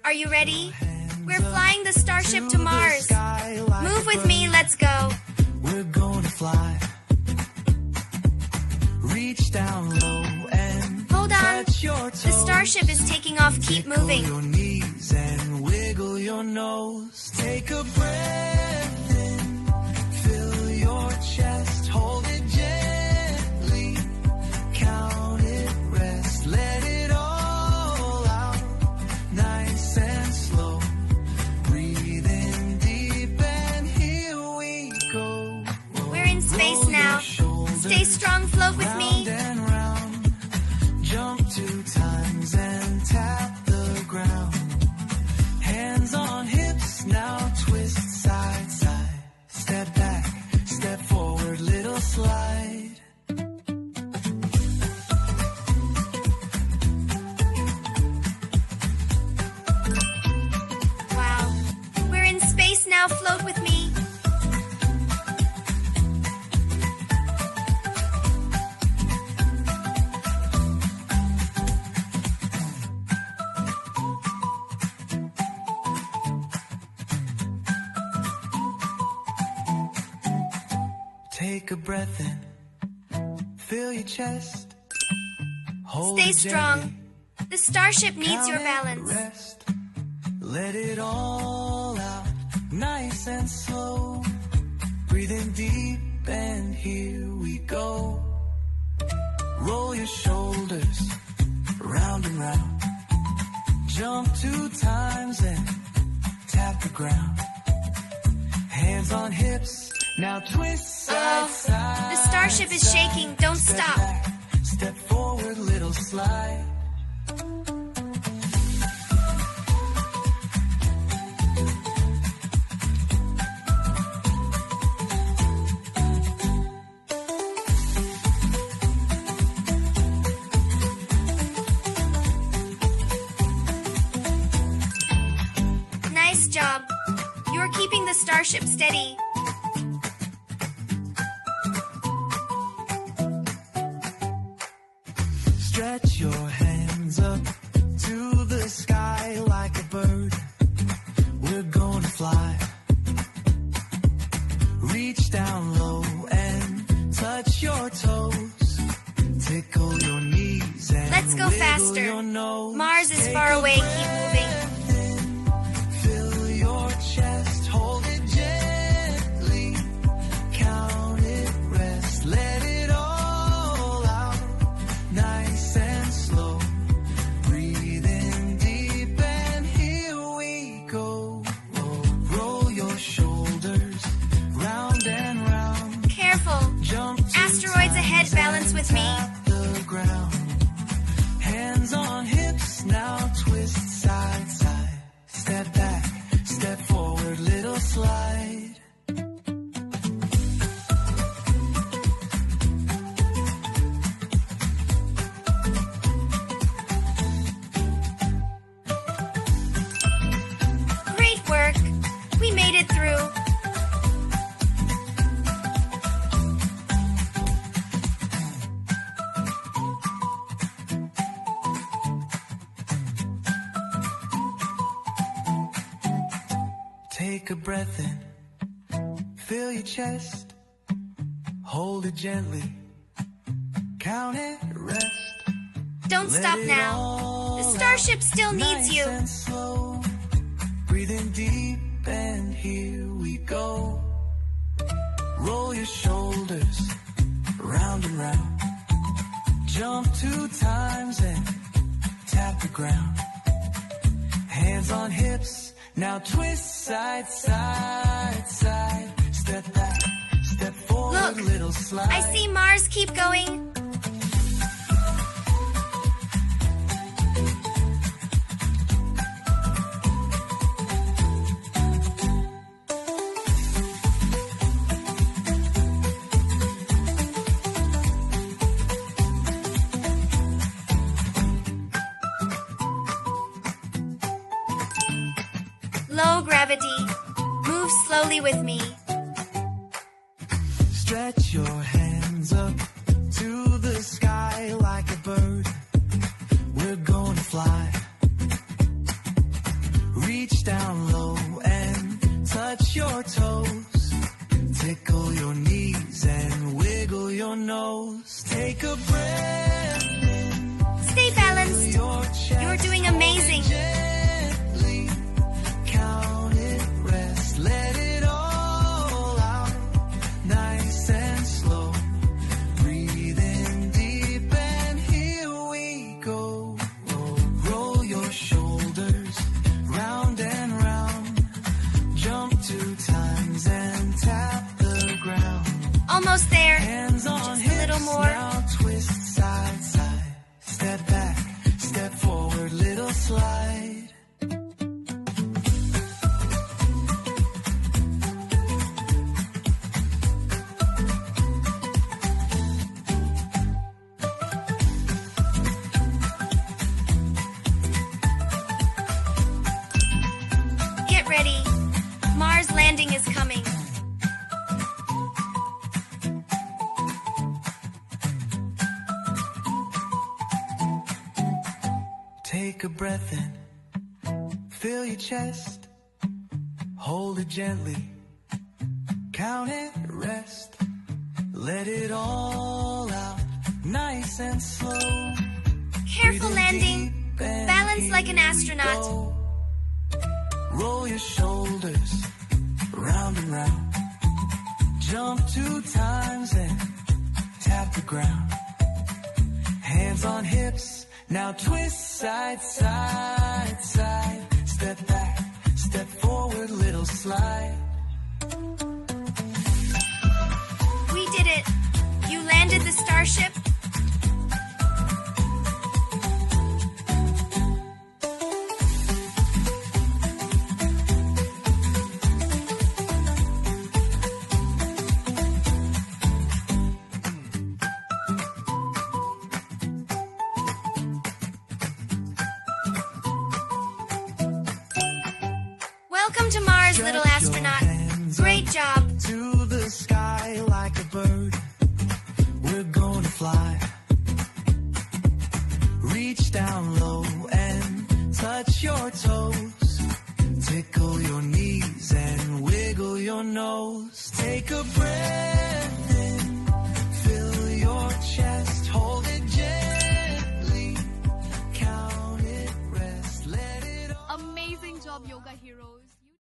Are you ready? We're flying the starship to Mars. Move with me, let's go. We're gonna fly. Reach down low and Hold on. touch your toes. The starship is taking off. Keep moving. Tickle your knees and wiggle your nose. Take a breath in. Fill your chest. Hold it gently. Count it, rest. Let it all out. Nice and slow. Breathe in deep and here we go. We're in space now. Stay strong, float with me. Round and round. Jump 2 times and tap the ground. Hands on hips, now twist side, side. Step back, step forward, little slide. Wow. We're in space now, float with me. Take a breath in. Fill your chest. Hold Stay it strong. gently. The starship needs your Count and balance. rest. Let it all out. Nice and slow. Breathe in deep and here we go. Roll your shoulders round and round. Jump 2 times and tap the ground. Hands on hips. Now twist side, side. The starship is shaking. Don't Step stop. back, step forward, little slide. Nice job. You're keeping the starship steady. Stretch your hands up to the sky like a bird. We're gonna fly. Reach down low and touch your toes. Tickle your knees and Let's go wiggle faster. your nose. Mars is Take far a away. Keep moving. breath in. Fill your chest. Hold it gently. Count it, rest. Let it all out. Nice and slow. Breathe in deep and here we go. Roll your shoulders round and round. Careful. Jump 2 Asteroids ahead. times Balance and with me. tap the ground. Hands on hips, now twist side, side. Step back, step forward, little slide. Great work. We made it through. Take a breath in, fill your chest, hold it gently, count it, rest. Don't Let stop it now. all The starship still out. needs Nice you. and slow. Breathe in deep and here we go. Roll your shoulders round and round. Jump 2 times and tap the ground. Hands on hips, now twist side, side, side. Step back, step forward, Look, little slide. I see Mars. Keep going. Low gravity. Move slowly with me. Stretch your hands up to the sky like a bird. We're gonna fly. Reach down low and touch your toes. Tickle your knees and wiggle your nose. Take a breath in. Stay balanced. You're doing amazing. Gently count it, rest, let it all out. Nice and slow. Breathe in deep and here we go. Roll your shoulders round and round. Jump 2 times and tap the ground. Almost there. Hands on Just a little hips, more. now twist side, side. Step back, step forward, little slide. Get ready. Mars landing is coming. Take a breath in, feel your chest, hold it gently, count it, rest, let it all out, nice and slow. Careful Breathe in landing. deep and Balance like an here we astronaut. go. Roll your shoulders round and round, jump 2 times and tap the ground. Hands on hips, now twist side, side, side. Step back, step forward, little slide. We did it. You landed the starship. Welcome to Mars, little astronaut. Great job. To the sky like a bird, we're gonna fly. Reach down low and touch your toes. Tickle your knees and wiggle your nose. Take a breath in, fill your chest, hold it gently, count it, rest, let it all. Amazing job, yoga hero.